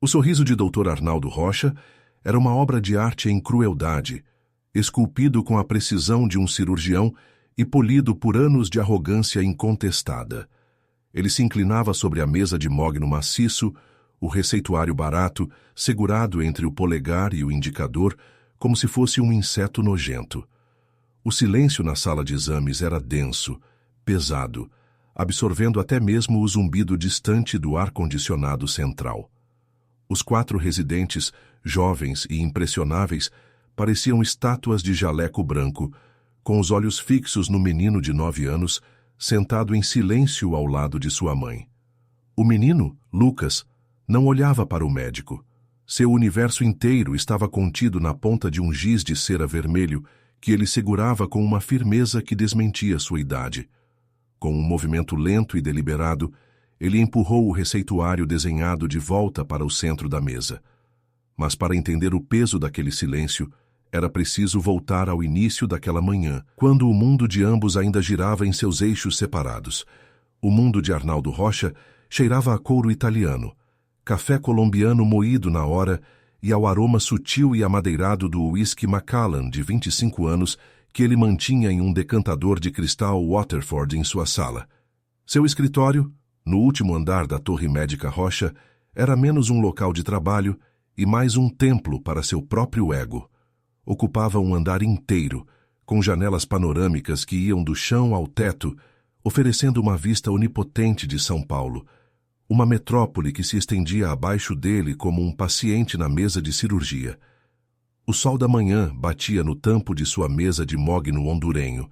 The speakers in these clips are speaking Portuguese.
O sorriso de Dr. Arnaldo Rocha era uma obra de arte em crueldade, esculpido com a precisão de um cirurgião e polido por anos de arrogância incontestada. Ele se inclinava sobre a mesa de mogno maciço, o receituário barato, segurado entre o polegar e o indicador, como se fosse um inseto nojento. O silêncio na sala de exames era denso, pesado, absorvendo até mesmo o zumbido distante do ar-condicionado central. Os 4 residentes, jovens e impressionáveis, pareciam estátuas de jaleco branco, com os olhos fixos no menino de 9 anos, sentado em silêncio ao lado de sua mãe. O menino, Lucas, não olhava para o médico. Seu universo inteiro estava contido na ponta de um giz de cera vermelho que ele segurava com uma firmeza que desmentia sua idade. Com um movimento lento e deliberado, ele empurrou o receituário desenhado de volta para o centro da mesa. Mas para entender o peso daquele silêncio, era preciso voltar ao início daquela manhã, quando o mundo de ambos ainda girava em seus eixos separados. O mundo de Arnaldo Rocha cheirava a couro italiano, café colombiano moído na hora e ao aroma sutil e amadeirado do uísque Macallan de 25 anos que ele mantinha em um decantador de cristal Waterford em sua sala. Seu escritório, no último andar da Torre Médica Rocha, era menos um local de trabalho e mais um templo para seu próprio ego. Ocupava um andar inteiro, com janelas panorâmicas que iam do chão ao teto, oferecendo uma vista onipotente de São Paulo, uma metrópole que se estendia abaixo dele como um paciente na mesa de cirurgia. O sol da manhã batia no tampo de sua mesa de mogno hondurenho,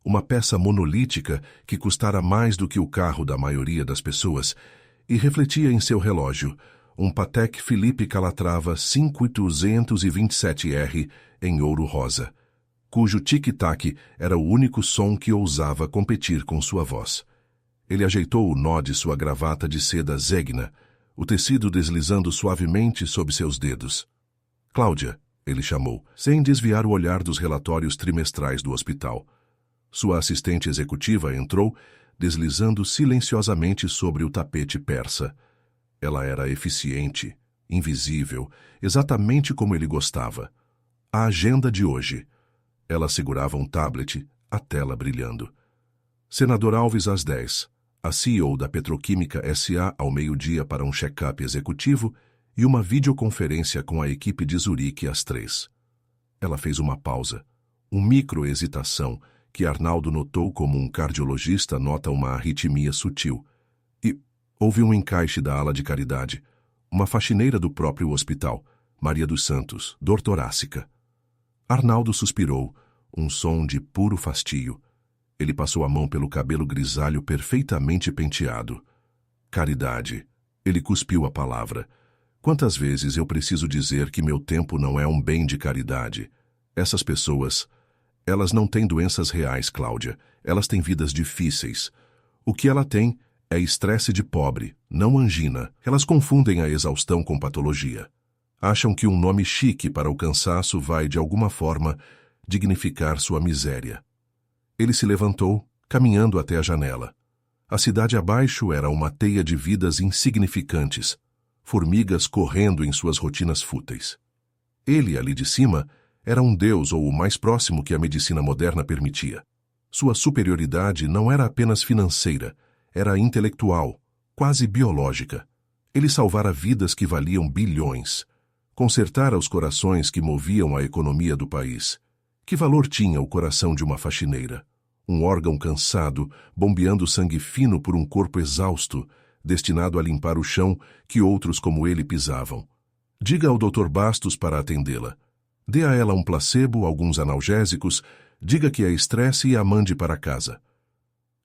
uma peça monolítica que custara mais do que o carro da maioria das pessoas, e refletia em seu relógio, um Patek Philippe Calatrava 5227R em ouro rosa, cujo tic-tac era o único som que ousava competir com sua voz. Ele ajeitou o nó de sua gravata de seda Zegna, o tecido deslizando suavemente sob seus dedos. Cláudia, ele chamou, sem desviar o olhar dos relatórios trimestrais do hospital. Sua assistente executiva entrou, deslizando silenciosamente sobre o tapete persa. Ela era eficiente, invisível, exatamente como ele gostava. A agenda de hoje. Ela segurava um tablet, a tela brilhando. Senador Alves às 10, a CEO da Petroquímica S.A. ao meio-dia para um check-up executivo e uma videoconferência com a equipe de Zurique às 3. Ela fez uma pausa, uma micro-hesitação que Arnaldo notou como um cardiologista nota uma arritmia sutil. E houve um encaixe da ala de caridade, uma faxineira do próprio hospital, Maria dos Santos, dor torácica. Arnaldo suspirou, um som de puro fastio. Ele passou a mão pelo cabelo grisalho perfeitamente penteado. Caridade. Ele cuspiu a palavra. Quantas vezes eu preciso dizer que meu tempo não é um bem de caridade? Essas pessoas, elas não têm doenças reais, Cláudia. Elas têm vidas difíceis. O que ela tem é estresse de pobre, não angina. Elas confundem a exaustão com patologia. Acham que um nome chique para o cansaço vai, de alguma forma, dignificar sua miséria. Ele se levantou, caminhando até a janela. A cidade abaixo era uma teia de vidas insignificantes, formigas correndo em suas rotinas fúteis. Ele, ali de cima, era um deus ou o mais próximo que a medicina moderna permitia. Sua superioridade não era apenas financeira, era intelectual, quase biológica. Ele salvara vidas que valiam bilhões. Consertara os corações que moviam a economia do país. Que valor tinha o coração de uma faxineira? Um órgão cansado, bombeando sangue fino por um corpo exausto, destinado a limpar o chão que outros como ele pisavam. Diga ao Dr. Bastos para atendê-la. Dê a ela um placebo, alguns analgésicos, diga que é estresse e a mande para casa.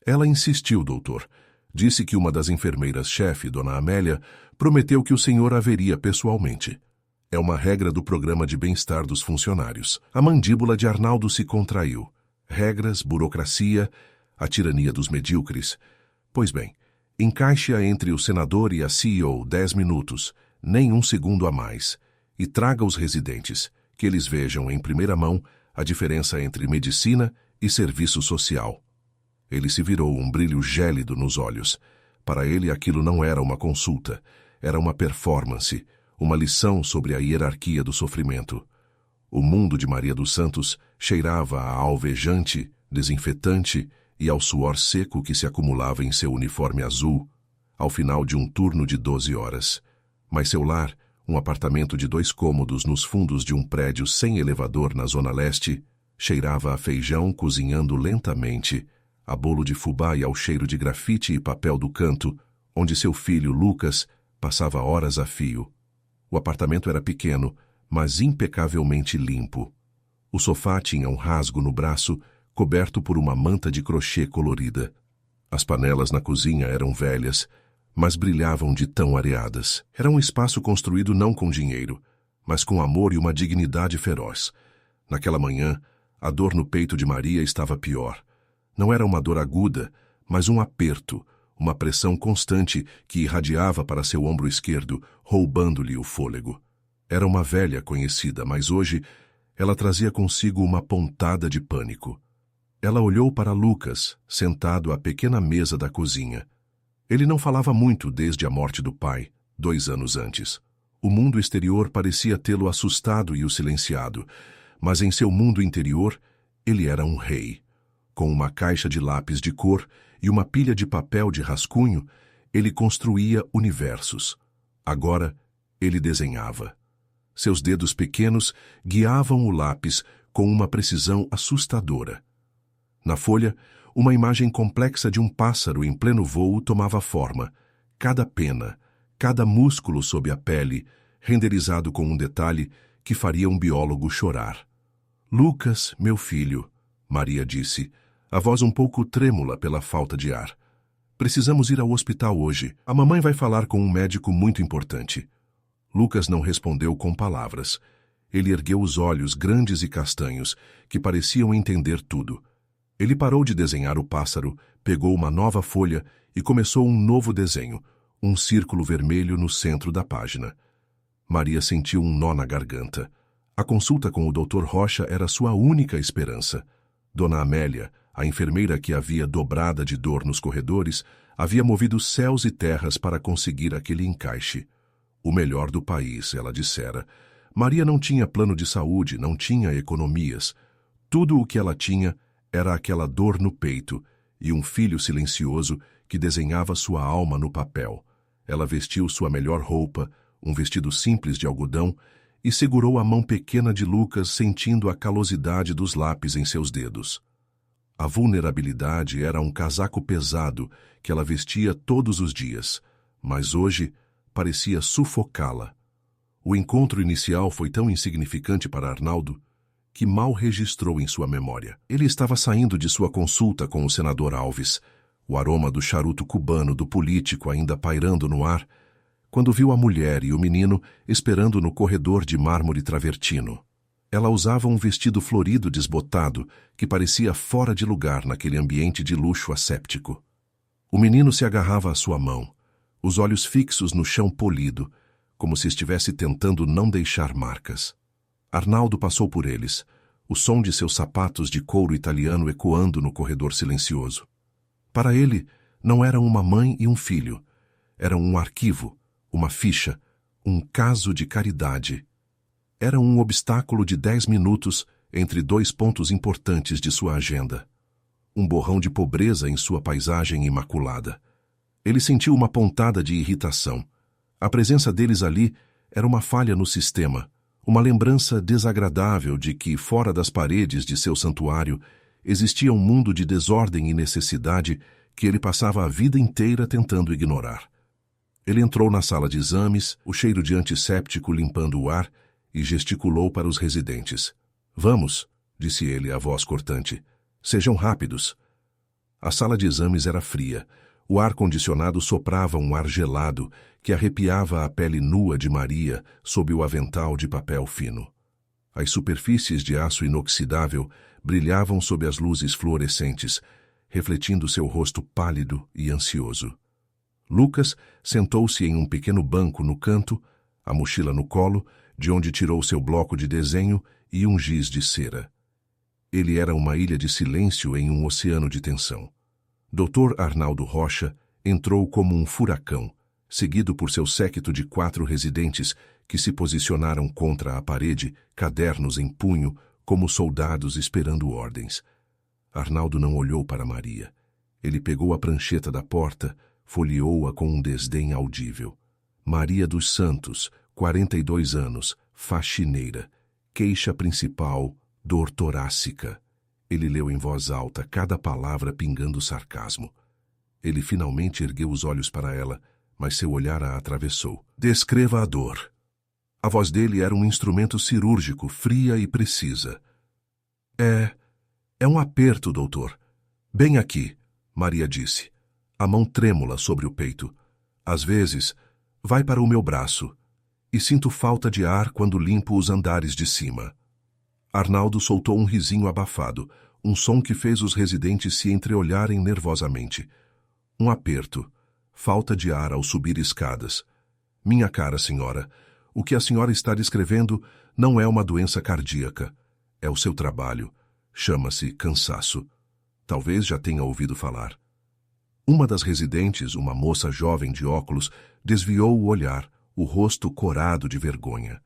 Ela insistiu, doutor. Disse que uma das enfermeiras-chefe, Dona Amélia, prometeu que o senhor a veria pessoalmente. É uma regra do programa de bem-estar dos funcionários. A mandíbula de Arnaldo se contraiu. Regras, burocracia, a tirania dos medíocres. Pois bem, encaixe-a entre o senador e a CEO 10 minutos, nem um segundo a mais, e traga os residentes, que eles vejam em primeira mão a diferença entre medicina e serviço social. Ele se virou, um brilho gélido nos olhos. Para ele aquilo não era uma consulta, era uma performance, uma lição sobre a hierarquia do sofrimento. O mundo de Maria dos Santos cheirava a alvejante, desinfetante e ao suor seco que se acumulava em seu uniforme azul, ao final de um turno de 12 horas. Mas seu lar, um apartamento de 2 cômodos nos fundos de um prédio sem elevador na Zona Leste, cheirava a feijão cozinhando lentamente, a bolo de fubá e ao cheiro de grafite e papel do canto, onde seu filho, Lucas, passava horas a fio. O apartamento era pequeno, mas impecavelmente limpo. O sofá tinha um rasgo no braço, coberto por uma manta de crochê colorida. As panelas na cozinha eram velhas, mas brilhavam de tão areadas. Era um espaço construído não com dinheiro, mas com amor e uma dignidade feroz. Naquela manhã, a dor no peito de Maria estava pior. Não era uma dor aguda, mas um aperto, uma pressão constante que irradiava para seu ombro esquerdo, roubando-lhe o fôlego. Era uma velha conhecida, mas hoje ela trazia consigo uma pontada de pânico. Ela olhou para Lucas, sentado à pequena mesa da cozinha. Ele não falava muito desde a morte do pai, 2 anos antes. O mundo exterior parecia tê-lo assustado e o silenciado, mas em seu mundo interior ele era um rei. Com uma caixa de lápis de cor e uma pilha de papel de rascunho, ele construía universos. Agora, ele desenhava. Seus dedos pequenos guiavam o lápis com uma precisão assustadora. Na folha, uma imagem complexa de um pássaro em pleno voo tomava forma. Cada pena, cada músculo sob a pele, renderizado com um detalhe que faria um biólogo chorar. "Lucas, meu filho", Maria disse, a voz um pouco trêmula pela falta de ar. "Precisamos ir ao hospital hoje. A mamãe vai falar com um médico muito importante." Lucas não respondeu com palavras. Ele ergueu os olhos grandes e castanhos, que pareciam entender tudo. Ele parou de desenhar o pássaro, pegou uma nova folha e começou um novo desenho, um círculo vermelho no centro da página. Maria sentiu um nó na garganta. A consulta com o Dr. Rocha era sua única esperança. Dona Amélia, a enfermeira que havia dobrada de dor nos corredores, havia movido céus e terras para conseguir aquele encaixe. O melhor do país, ela dissera. Maria não tinha plano de saúde, não tinha economias. Tudo o que ela tinha era aquela dor no peito e um filho silencioso que desenhava sua alma no papel. Ela vestiu sua melhor roupa, um vestido simples de algodão, e segurou a mão pequena de Lucas, sentindo a calosidade dos lápis em seus dedos. A vulnerabilidade era um casaco pesado que ela vestia todos os dias, mas hoje parecia sufocá-la. O encontro inicial foi tão insignificante para Arnaldo que mal registrou em sua memória. Ele estava saindo de sua consulta com o senador Alves, o aroma do charuto cubano do político ainda pairando no ar, quando viu a mulher e o menino esperando no corredor de mármore travertino. Ela usava um vestido florido desbotado que parecia fora de lugar naquele ambiente de luxo asséptico. O menino se agarrava à sua mão, os olhos fixos no chão polido, como se estivesse tentando não deixar marcas. Arnaldo passou por eles, o som de seus sapatos de couro italiano ecoando no corredor silencioso. Para ele, não eram uma mãe e um filho, eram um arquivo, uma ficha, um caso de caridade. Era um obstáculo de 10 minutos entre 2 pontos importantes de sua agenda. Um borrão de pobreza em sua paisagem imaculada. Ele sentiu uma pontada de irritação. A presença deles ali era uma falha no sistema, uma lembrança desagradável de que, fora das paredes de seu santuário, existia um mundo de desordem e necessidade que ele passava a vida inteira tentando ignorar. Ele entrou na sala de exames, o cheiro de antisséptico limpando o ar, e gesticulou para os residentes. "Vamos", disse ele, a voz cortante. "Sejam rápidos." A sala de exames era fria. O ar-condicionado soprava um ar gelado que arrepiava a pele nua de Maria sob o avental de papel fino. As superfícies de aço inoxidável brilhavam sob as luzes fluorescentes, refletindo seu rosto pálido e ansioso. Lucas sentou-se em um pequeno banco no canto, a mochila no colo, de onde tirou seu bloco de desenho e um giz de cera. Ele era uma ilha de silêncio em um oceano de tensão. Dr. Arnaldo Rocha entrou como um furacão, seguido por seu séquito de 4 residentes que se posicionaram contra a parede, cadernos em punho, como soldados esperando ordens. Arnaldo não olhou para Maria. Ele pegou a prancheta da porta, folheou-a com um desdém audível. Maria dos Santos, 42 anos, faxineira. Queixa principal, dor torácica. Ele leu em voz alta, cada palavra pingando sarcasmo. Ele finalmente ergueu os olhos para ela, mas seu olhar a atravessou. Descreva a dor. A voz dele era um instrumento cirúrgico, fria e precisa. É um aperto, doutor. Bem aqui, Maria disse, a mão trêmula sobre o peito. Às vezes, vai para o meu braço, e sinto falta de ar quando limpo os andares de cima. Arnaldo soltou um risinho abafado, um som que fez os residentes se entreolharem nervosamente. Um aperto, falta de ar ao subir escadas. Minha cara senhora, o que a senhora está descrevendo não é uma doença cardíaca. É o seu trabalho. Chama-se cansaço. Talvez já tenha ouvido falar. Uma das residentes, uma moça jovem de óculos, desviou o olhar, o rosto corado de vergonha.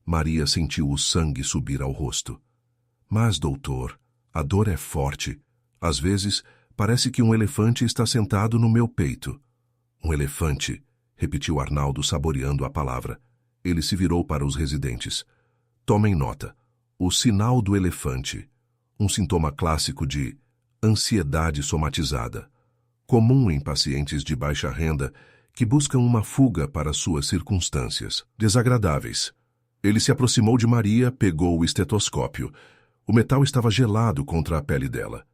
Maria sentiu o sangue subir ao rosto. Mas, doutor, a dor é forte. Às vezes, parece que um elefante está sentado no meu peito. Um elefante, repetiu Arnaldo, saboreando a palavra. Ele se virou para os residentes. Tomem nota. O sinal do elefante. Um sintoma clássico de ansiedade somatizada. Comum em pacientes de baixa renda que buscam uma fuga para suas circunstâncias desagradáveis. Ele se aproximou de Maria, pegou o estetoscópio. O metal estava gelado contra a pele dela.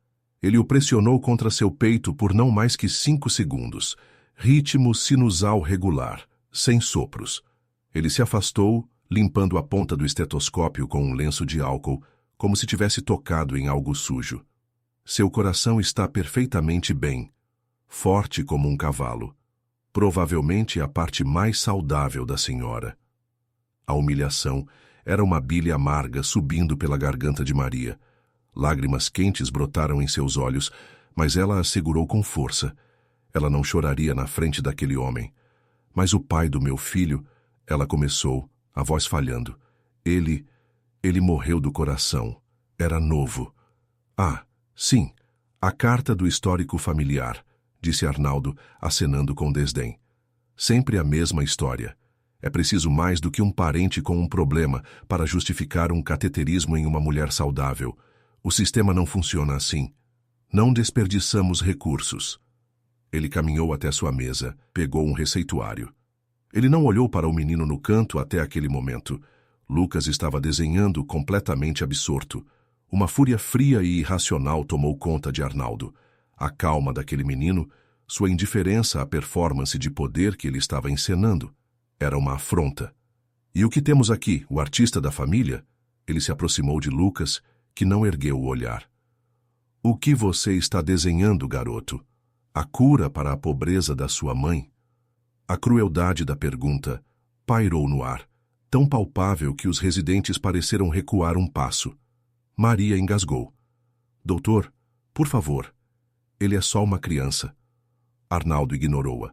Ele o pressionou contra seu peito por não mais que 5 segundos. Ritmo sinusal regular, sem sopros. Ele se afastou, limpando a ponta do estetoscópio com um lenço de álcool, como se tivesse tocado em algo sujo. Seu coração está perfeitamente bem, forte como um cavalo. Provavelmente a parte mais saudável da senhora. A humilhação era uma bile amarga subindo pela garganta de Maria. Lágrimas quentes brotaram em seus olhos, mas ela a segurou com força. Ela não choraria na frente daquele homem. Mas o pai do meu filho, ela começou, a voz falhando. Ele morreu do coração. Era novo. Ah, sim, a carta do histórico familiar, disse Arnaldo, acenando com desdém. Sempre a mesma história. É preciso mais do que um parente com um problema para justificar um cateterismo em uma mulher saudável. O sistema não funciona assim. Não desperdiçamos recursos. Ele caminhou até sua mesa, pegou um receituário. Ele não olhou para o menino no canto até aquele momento. Lucas estava desenhando completamente absorto. Uma fúria fria e irracional tomou conta de Arnaldo. A calma daquele menino, sua indiferença à performance de poder que ele estava encenando, era uma afronta. E o que temos aqui, o artista da família? Ele se aproximou de Lucas, que não ergueu o olhar. O que você está desenhando, garoto? A cura para a pobreza da sua mãe? A crueldade da pergunta pairou no ar, tão palpável que os residentes pareceram recuar um passo. Maria engasgou. Doutor, por favor. Ele é só uma criança. Arnaldo ignorou-a.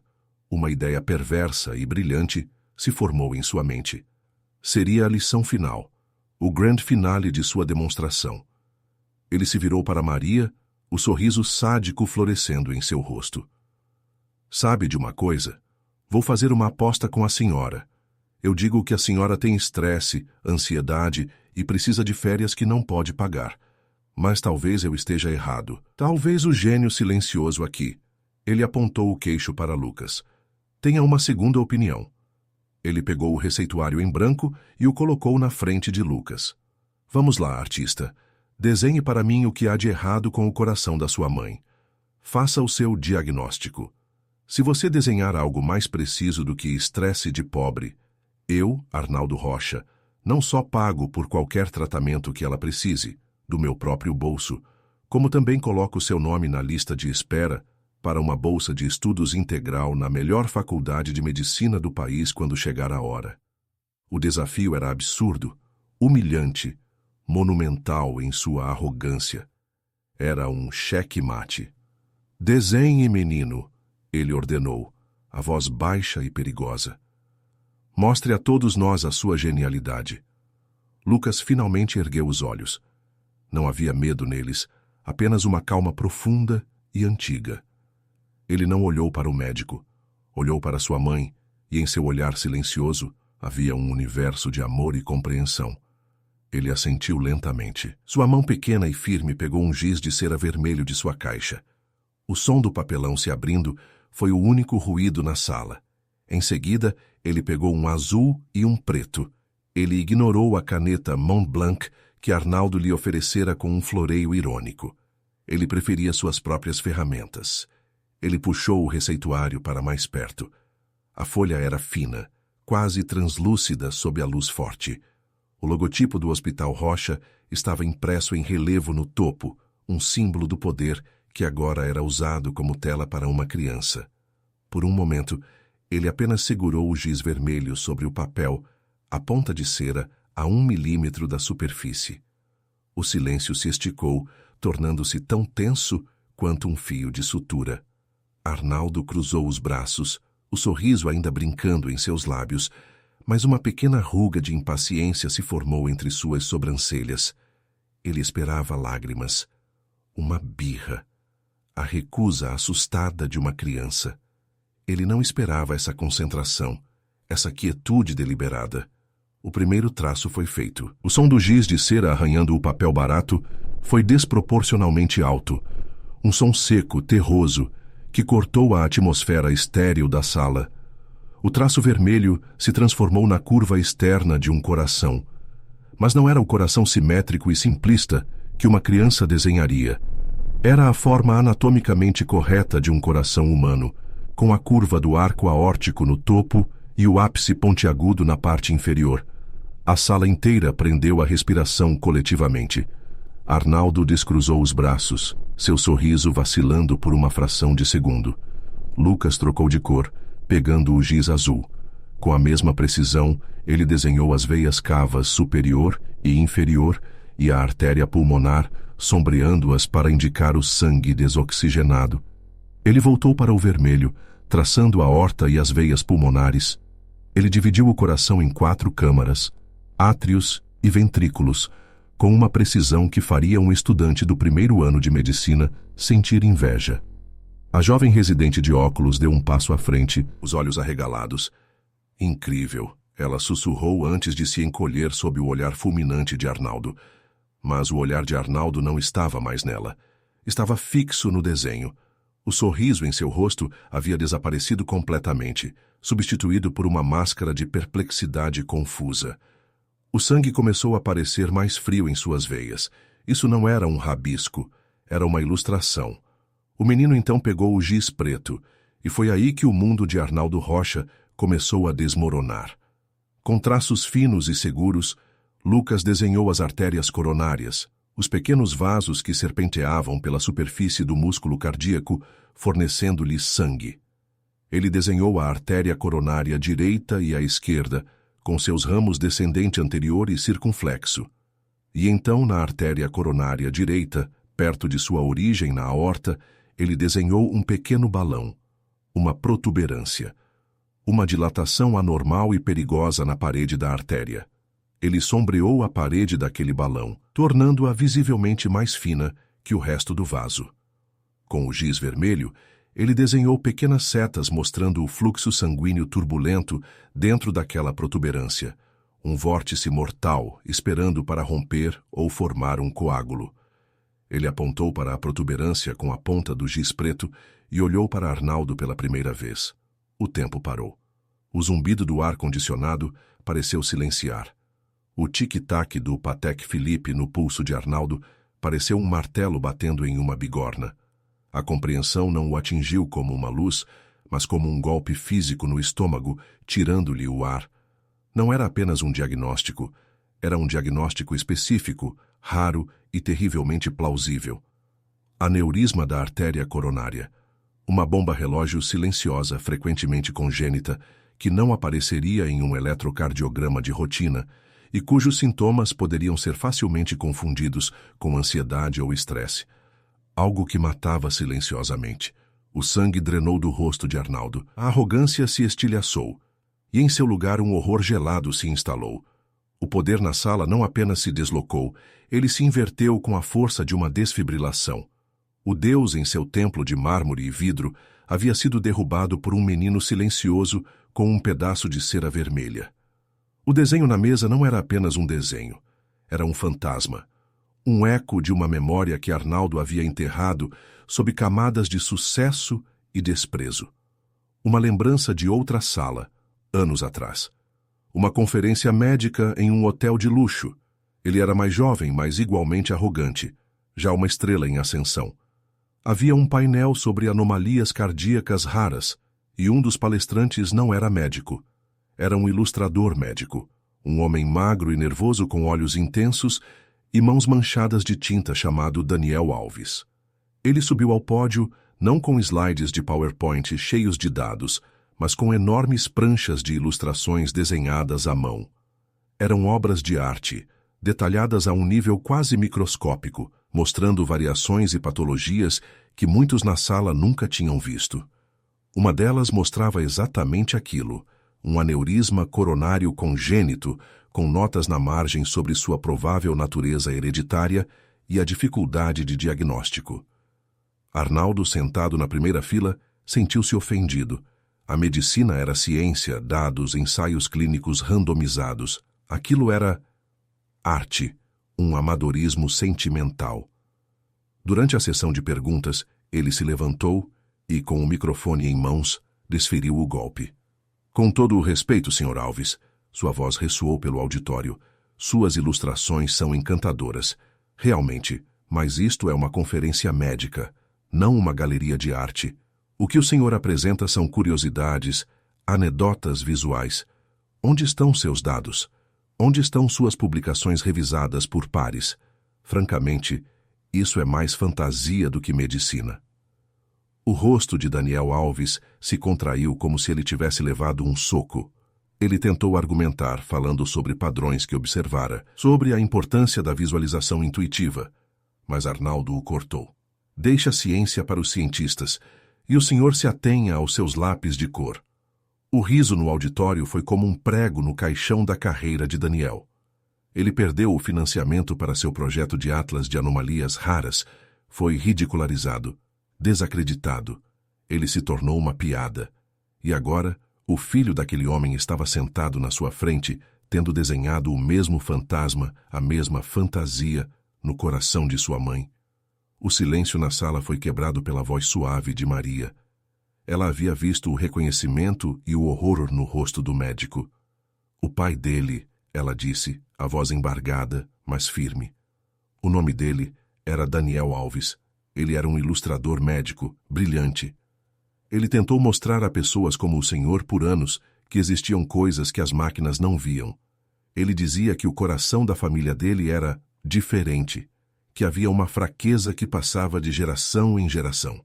Uma ideia perversa e brilhante se formou em sua mente. Seria a lição final, o grande finale de sua demonstração. Ele se virou para Maria, o sorriso sádico florescendo em seu rosto. Sabe de uma coisa? Vou fazer uma aposta com a senhora. Eu digo que a senhora tem estresse, ansiedade e precisa de férias que não pode pagar. Mas talvez eu esteja errado. Talvez o gênio silencioso aqui. Ele apontou o queixo para Lucas. Tenha uma segunda opinião. Ele pegou o receituário em branco e o colocou na frente de Lucas. Vamos lá, artista. Desenhe para mim o que há de errado com o coração da sua mãe. Faça o seu diagnóstico. Se você desenhar algo mais preciso do que estresse de pobre, eu, Arnaldo Rocha, não só pago por qualquer tratamento que ela precise, do meu próprio bolso, como também coloco seu nome na lista de espera para uma bolsa de estudos integral na melhor faculdade de medicina do país quando chegar a hora. O desafio era absurdo, humilhante, monumental em sua arrogância. Era um xeque-mate. Desenhe, menino, ele ordenou, a voz baixa e perigosa. Mostre a todos nós a sua genialidade. Lucas finalmente ergueu os olhos. Não havia medo neles, apenas uma calma profunda e antiga. Ele não olhou para o médico, olhou para sua mãe, e em seu olhar silencioso havia um universo de amor e compreensão. Ele assentiu lentamente. Sua mão pequena e firme pegou um giz de cera vermelho de sua caixa. O som do papelão se abrindo foi o único ruído na sala. Em seguida, ele pegou um azul e um preto. Ele ignorou a caneta Mont Blanc que Arnaldo lhe oferecera com um floreio irônico. Ele preferia suas próprias ferramentas. Ele puxou o receituário para mais perto. A folha era fina, quase translúcida sob a luz forte. O logotipo do Hospital Rocha estava impresso em relevo no topo, um símbolo do poder que agora era usado como tela para uma criança. Por um momento, ele apenas segurou o giz vermelho sobre o papel, a ponta de cera a 1 milímetro da superfície. O silêncio se esticou, tornando-se tão tenso quanto um fio de sutura. Arnaldo cruzou os braços, o sorriso ainda brincando em seus lábios, mas uma pequena ruga de impaciência se formou entre suas sobrancelhas. Ele esperava lágrimas. Uma birra. A recusa assustada de uma criança. Ele não esperava essa concentração, essa quietude deliberada. O primeiro traço foi feito. O som do giz de cera arranhando o papel barato foi desproporcionalmente alto. Um som seco, terroso, que cortou a atmosfera estéril da sala. O traço vermelho se transformou na curva externa de um coração. Mas não era o coração simétrico e simplista que uma criança desenharia. Era a forma anatomicamente correta de um coração humano, com a curva do arco aórtico no topo e o ápice pontiagudo na parte inferior. A sala inteira prendeu a respiração coletivamente. Arnaldo descruzou os braços, seu sorriso vacilando por uma fração de segundo. Lucas trocou de cor, pegando o giz azul. Com a mesma precisão, ele desenhou as veias cavas superior e inferior e a artéria pulmonar, sombreando-as para indicar o sangue desoxigenado. Ele voltou para o vermelho, traçando a aorta e as veias pulmonares. Ele dividiu o coração em 4 câmaras, átrios e ventrículos, com uma precisão que faria um estudante do primeiro ano de medicina sentir inveja. A jovem residente de óculos deu um passo à frente, os olhos arregalados. Incrível, ela sussurrou antes de se encolher sob o olhar fulminante de Arnaldo. Mas o olhar de Arnaldo não estava mais nela. Estava fixo no desenho. O sorriso em seu rosto havia desaparecido completamente, substituído por uma máscara de perplexidade confusa. O sangue começou a parecer mais frio em suas veias. Isso não era um rabisco, era uma ilustração. O menino então pegou o giz preto, e foi aí que o mundo de Arnaldo Rocha começou a desmoronar. Com traços finos e seguros, Lucas desenhou as artérias coronárias, os pequenos vasos que serpenteavam pela superfície do músculo cardíaco, fornecendo-lhe sangue. Ele desenhou a artéria coronária direita e a esquerda, com seus ramos descendente anterior e circunflexo. E então, na artéria coronária direita, perto de sua origem na aorta, ele desenhou um pequeno balão, uma protuberância, uma dilatação anormal e perigosa na parede da artéria. Ele sombreou a parede daquele balão, tornando-a visivelmente mais fina que o resto do vaso. Com o giz vermelho, ele desenhou pequenas setas mostrando o fluxo sanguíneo turbulento dentro daquela protuberância, um vórtice mortal esperando para romper ou formar um coágulo. Ele apontou para a protuberância com a ponta do giz preto e olhou para Arnaldo pela primeira vez. O tempo parou. O zumbido do ar-condicionado pareceu silenciar. O tic-tac do Patek Philippe no pulso de Arnaldo pareceu um martelo batendo em uma bigorna. A compreensão não o atingiu como uma luz, mas como um golpe físico no estômago, tirando-lhe o ar. Não era apenas um diagnóstico, era um diagnóstico específico, raro e terrivelmente plausível. Aneurisma da artéria coronária. Uma bomba-relógio silenciosa, frequentemente congênita, que não apareceria em um eletrocardiograma de rotina, e cujos sintomas poderiam ser facilmente confundidos com ansiedade ou estresse. Algo que matava silenciosamente. O sangue drenou do rosto de Arnaldo. A arrogância se estilhaçou. e em seu lugar um horror gelado se instalou. O poder na sala não apenas se deslocou, ele se inverteu com a força de uma desfibrilação. O Deus em seu templo de mármore e vidro havia sido derrubado por um menino silencioso com um pedaço de cera vermelha. O desenho na mesa não era apenas um desenho, era um fantasma, um eco de uma memória que Arnaldo havia enterrado sob camadas de sucesso e desprezo. Uma lembrança de outra sala, anos atrás. Uma conferência médica em um hotel de luxo. Ele era mais jovem, mas igualmente arrogante, já uma estrela em ascensão. Havia um painel sobre anomalias cardíacas raras, e um dos palestrantes não era médico. Era um ilustrador médico, um homem magro e nervoso com olhos intensos e mãos manchadas de tinta chamado Daniel Alves. Ele subiu ao pódio não com slides de PowerPoint cheios de dados, mas com enormes pranchas de ilustrações desenhadas à mão. Eram obras de arte, detalhadas a um nível quase microscópico, mostrando variações e patologias que muitos na sala nunca tinham visto. Uma delas mostrava exatamente aquilo, um aneurisma coronário congênito, com notas na margem sobre sua provável natureza hereditária e a dificuldade de diagnóstico. Arnaldo, sentado na primeira fila, sentiu-se ofendido. A medicina era ciência, dados, ensaios clínicos randomizados. Aquilo era arte, um amadorismo sentimental. Durante a sessão de perguntas, ele se levantou e, com o microfone em mãos, desferiu o golpe. Com todo o respeito, Sr. Alves, sua voz ressoou pelo auditório. Suas ilustrações são encantadoras. Realmente, mas isto é uma conferência médica, não uma galeria de arte. O que o senhor apresenta são curiosidades, anedotas visuais. Onde estão seus dados? Onde estão suas publicações revisadas por pares? Francamente, isso é mais fantasia do que medicina. O rosto de Daniel Alves se contraiu como se ele tivesse levado um soco. Ele tentou argumentar, falando sobre padrões que observara, sobre a importância da visualização intuitiva, mas Arnaldo o cortou. Deixe a ciência para os cientistas, e o senhor se atenha aos seus lápis de cor. O riso no auditório foi como um prego no caixão da carreira de Daniel. Ele perdeu o financiamento para seu projeto de atlas de anomalias raras, foi ridicularizado, desacreditado. Ele se tornou uma piada. E agora, o filho daquele homem estava sentado na sua frente, tendo desenhado o mesmo fantasma, a mesma fantasia, no coração de sua mãe. O silêncio na sala foi quebrado pela voz suave de Maria. Ela havia visto o reconhecimento e o horror no rosto do médico. O pai dele, ela disse, a voz embargada, mas firme. O nome dele era Daniel Alves. Ele era um ilustrador médico, brilhante. Ele tentou mostrar a pessoas como o senhor por anos que existiam coisas que as máquinas não viam. Ele dizia que o coração da família dele era diferente, que havia uma fraqueza que passava de geração em geração.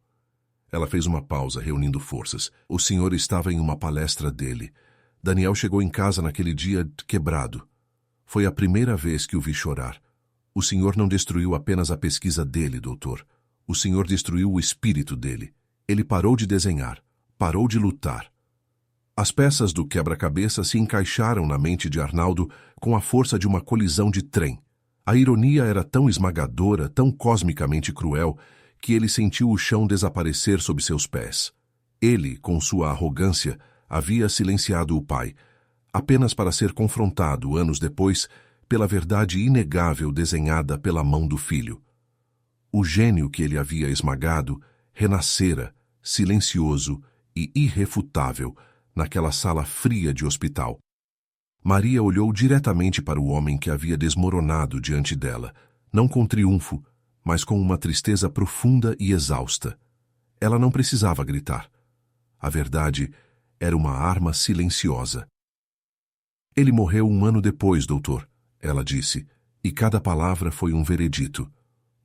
Ela fez uma pausa, reunindo forças. O senhor estava em uma palestra dele. Daniel chegou em casa naquele dia quebrado. Foi a primeira vez que o vi chorar. O senhor não destruiu apenas a pesquisa dele, doutor. O senhor destruiu o espírito dele. Ele parou de desenhar, parou de lutar. As peças do quebra-cabeça se encaixaram na mente de Arnaldo com a força de uma colisão de trem. A ironia era tão esmagadora, tão cosmicamente cruel, que ele sentiu o chão desaparecer sob seus pés. Ele, com sua arrogância, havia silenciado o pai, apenas para ser confrontado, anos depois, pela verdade inegável desenhada pela mão do filho. O gênio que ele havia esmagado renascera, silencioso e irrefutável, naquela sala fria de hospital. Maria olhou diretamente para o homem que havia desmoronado diante dela, não com triunfo, mas com uma tristeza profunda e exausta. Ela não precisava gritar. A verdade era uma arma silenciosa. Ele morreu 1 ano depois, doutor, ela disse, e cada palavra foi um veredito.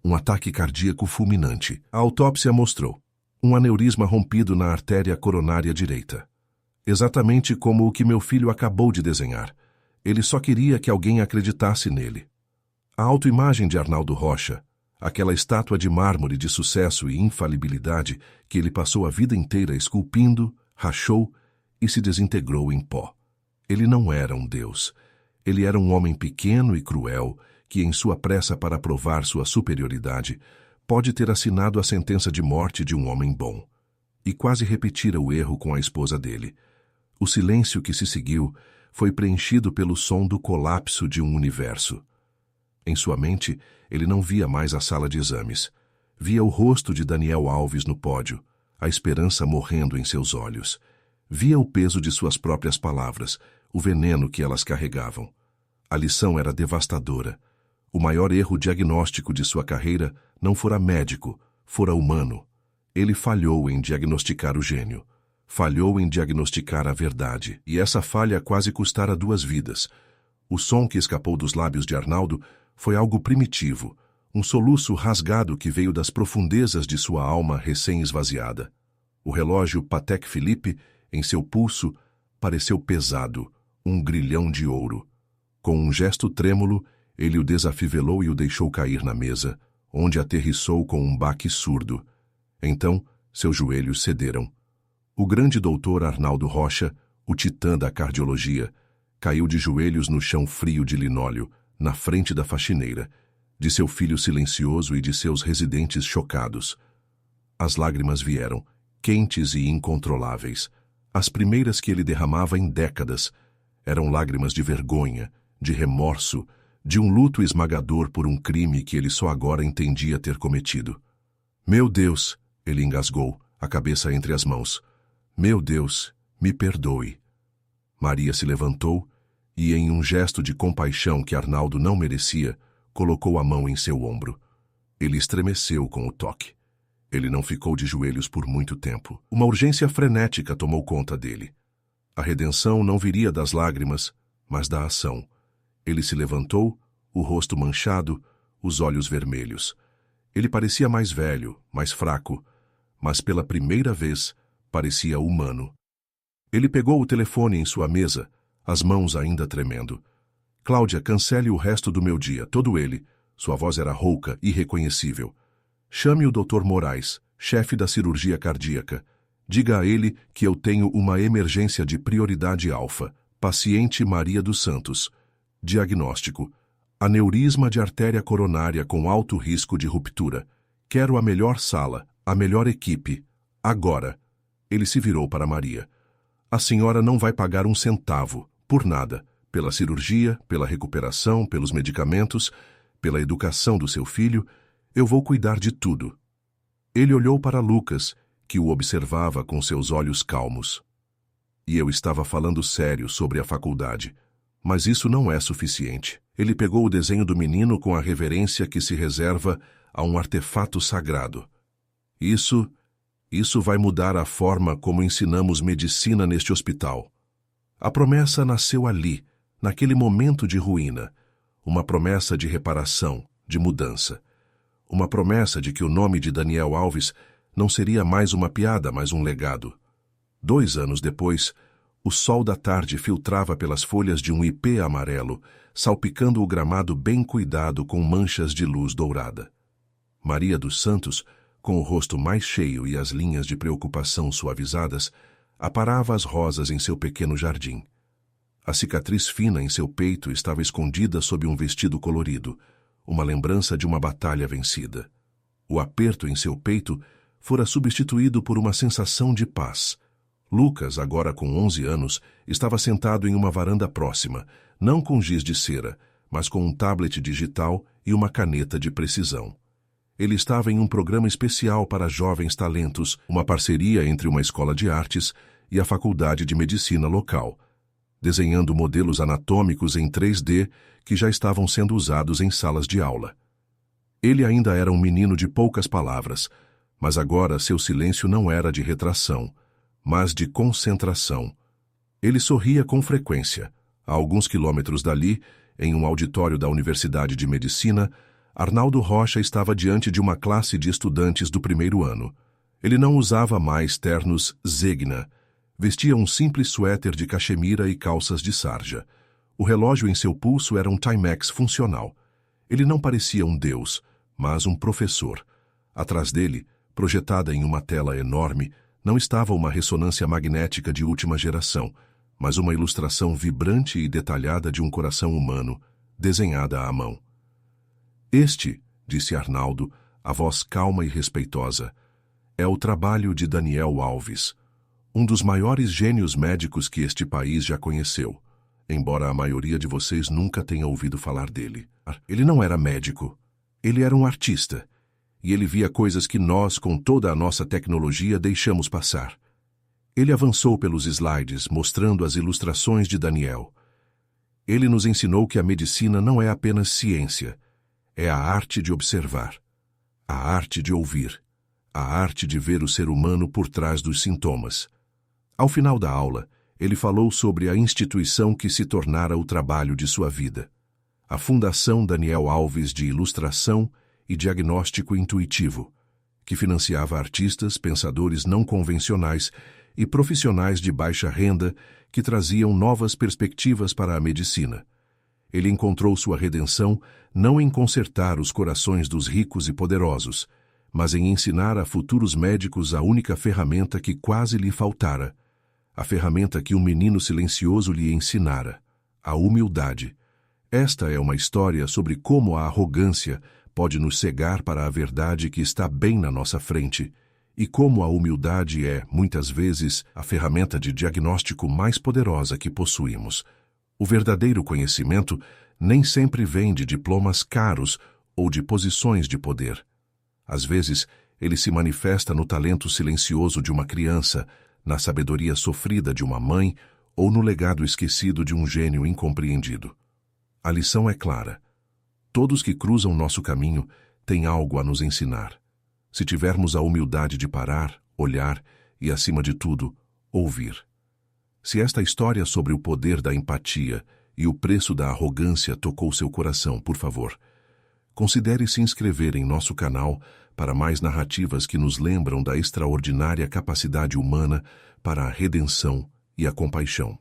Um ataque cardíaco fulminante. A autópsia mostrou um aneurisma rompido na artéria coronária direita. Exatamente como o que meu filho acabou de desenhar. Ele só queria que alguém acreditasse nele. A autoimagem de Arnaldo Rocha, aquela estátua de mármore de sucesso e infalibilidade que ele passou a vida inteira esculpindo, rachou e se desintegrou em pó. Ele não era um Deus. Ele era um homem pequeno e cruel que, em sua pressa para provar sua superioridade, pode ter assinado a sentença de morte de um homem bom. E quase repetira o erro com a esposa dele. O silêncio que se seguiu foi preenchido pelo som do colapso de um universo. Em sua mente, ele não via mais a sala de exames. Via o rosto de Daniel Alves no pódio, a esperança morrendo em seus olhos. Via o peso de suas próprias palavras, o veneno que elas carregavam. A lição era devastadora. O maior erro diagnóstico de sua carreira não fora médico, fora humano. Ele falhou em diagnosticar o gênio. Falhou em diagnosticar a verdade. E essa falha quase custara 2 vidas. O som que escapou dos lábios de Arnaldo foi algo primitivo, um soluço rasgado que veio das profundezas de sua alma recém-esvaziada. O relógio Patek Philippe, em seu pulso, pareceu pesado, um grilhão de ouro. Com um gesto trêmulo, ele o desafivelou e o deixou cair na mesa, onde aterrissou com um baque surdo. Então, seus joelhos cederam. O grande doutor Arnaldo Rocha, o titã da cardiologia, caiu de joelhos no chão frio de linóleo, na frente da faxineira, de seu filho silencioso e de seus residentes chocados. As lágrimas vieram, quentes e incontroláveis, as primeiras que ele derramava em décadas. Eram lágrimas de vergonha, de remorso, de um luto esmagador por um crime que ele só agora entendia ter cometido. Meu Deus, ele engasgou, a cabeça entre as mãos. Meu Deus, me perdoe. Maria se levantou e, em um gesto de compaixão que Arnaldo não merecia, colocou a mão em seu ombro. Ele estremeceu com o toque. Ele não ficou de joelhos por muito tempo. Uma urgência frenética tomou conta dele. A redenção não viria das lágrimas, mas da ação. Ele se levantou, o rosto manchado, os olhos vermelhos. Ele parecia mais velho, mais fraco, mas pela primeira vez parecia humano. Ele pegou o telefone em sua mesa, as mãos ainda tremendo. Cláudia, cancele o resto do meu dia, todo ele. Sua voz era rouca, irreconhecível. Chame o Dr. Moraes, chefe da cirurgia cardíaca. Diga a ele que eu tenho uma emergência de prioridade alfa. Paciente Maria dos Santos. Diagnóstico: aneurisma de artéria coronária com alto risco de ruptura. Quero a melhor sala, a melhor equipe. Agora. Ele se virou para Maria. A senhora não vai pagar um centavo, por nada, pela cirurgia, pela recuperação, pelos medicamentos, pela educação do seu filho. Eu vou cuidar de tudo. Ele olhou para Lucas, que o observava com seus olhos calmos. E eu estava falando sério sobre a faculdade. Mas isso não é suficiente. Ele pegou o desenho do menino com a reverência que se reserva a um artefato sagrado. Isso vai mudar a forma como ensinamos medicina neste hospital. A promessa nasceu ali, naquele momento de ruína. Uma promessa de reparação, de mudança. Uma promessa de que o nome de Daniel Alves não seria mais uma piada, mas um legado. 2 anos depois, o sol da tarde filtrava pelas folhas de um ipê amarelo, salpicando o gramado bem cuidado com manchas de luz dourada. Maria dos Santos, com o rosto mais cheio e as linhas de preocupação suavizadas, aparava as rosas em seu pequeno jardim. A cicatriz fina em seu peito estava escondida sob um vestido colorido, uma lembrança de uma batalha vencida. O aperto em seu peito fora substituído por uma sensação de paz. Lucas, agora com 11 anos, estava sentado em uma varanda próxima, não com giz de cera, mas com um tablet digital e uma caneta de precisão. Ele estava em um programa especial para jovens talentos, uma parceria entre uma escola de artes e a faculdade de medicina local, desenhando modelos anatômicos em 3D que já estavam sendo usados em salas de aula. Ele ainda era um menino de poucas palavras, mas agora seu silêncio não era de retração, mas de concentração. Ele sorria com frequência. A alguns quilômetros dali, em um auditório da Universidade de Medicina, Arnaldo Rocha estava diante de uma classe de estudantes do 1º ano. Ele não usava mais ternos Zegna. Vestia um simples suéter de cachemira e calças de sarja. O relógio em seu pulso era um Timex funcional. Ele não parecia um deus, mas um professor. Atrás dele, projetada em uma tela enorme, não estava uma ressonância magnética de última geração, mas uma ilustração vibrante e detalhada de um coração humano, desenhada à mão. Este, disse Arnaldo, a voz calma e respeitosa, é o trabalho de Daniel Alves, um dos maiores gênios médicos que este país já conheceu, embora a maioria de vocês nunca tenha ouvido falar dele. Ele não era médico, ele era um artista, e ele via coisas que nós, com toda a nossa tecnologia, deixamos passar. Ele avançou pelos slides, mostrando as ilustrações de Daniel. Ele nos ensinou que a medicina não é apenas ciência, é a arte de observar, a arte de ouvir, a arte de ver o ser humano por trás dos sintomas. Ao final da aula, ele falou sobre a instituição que se tornara o trabalho de sua vida, a Fundação Daniel Alves de Ilustração e Diagnóstico Intuitivo, que financiava artistas, pensadores não convencionais e profissionais de baixa renda que traziam novas perspectivas para a medicina. Ele encontrou sua redenção não em consertar os corações dos ricos e poderosos, mas em ensinar a futuros médicos a única ferramenta que quase lhe faltara, a ferramenta que um menino silencioso lhe ensinara, a humildade. Esta é uma história sobre como a arrogância pode nos cegar para a verdade que está bem na nossa frente, e como a humildade é, muitas vezes, a ferramenta de diagnóstico mais poderosa que possuímos. O verdadeiro conhecimento nem sempre vem de diplomas caros ou de posições de poder. Às vezes, ele se manifesta no talento silencioso de uma criança, na sabedoria sofrida de uma mãe ou no legado esquecido de um gênio incompreendido. A lição é clara. Todos que cruzam nosso caminho têm algo a nos ensinar, se tivermos a humildade de parar, olhar e, acima de tudo, ouvir. Se esta história sobre o poder da empatia e o preço da arrogância tocou seu coração, por favor, considere se inscrever em nosso canal para mais narrativas que nos lembram da extraordinária capacidade humana para a redenção e a compaixão.